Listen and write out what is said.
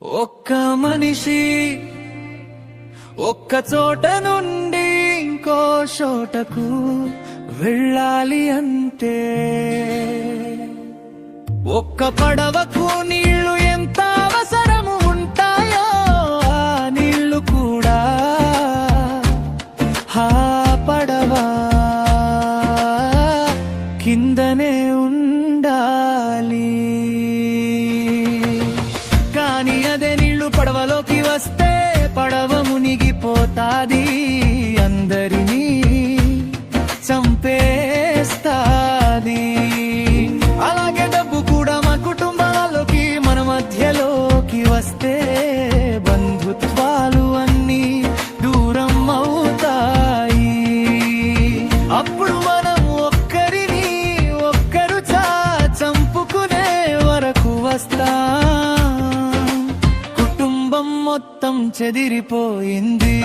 ఒక్క మనిషి ఒక్క చోట నుండి ఇంకో చోటకు వెళ్ళాలి అంటే ఒక్క పడవకు నీళ్లు ఎంత అవసరము ఉంటాయో ఆ నీళ్లు కూడా ఆ పడవ కిందనే ఉండాలి. కానీ అదే నీళ్లు పడవలోకి వస్తే పడవ మునిగిపోతాది, అందరినీ చంపేస్తాది. అలాగే డబ్బు కూడా మా కుటుంబాలలోకి మన మధ్యలోకి వస్తే బంధుత్వాలు అన్నీ దూరం అవుతాయి. అప్పుడు మనం ఒక్కరిని ఒక్కరు చంపుకునే వరకు వస్తాం. కుటుంబం మొత్తం చెదిరిపోయింది.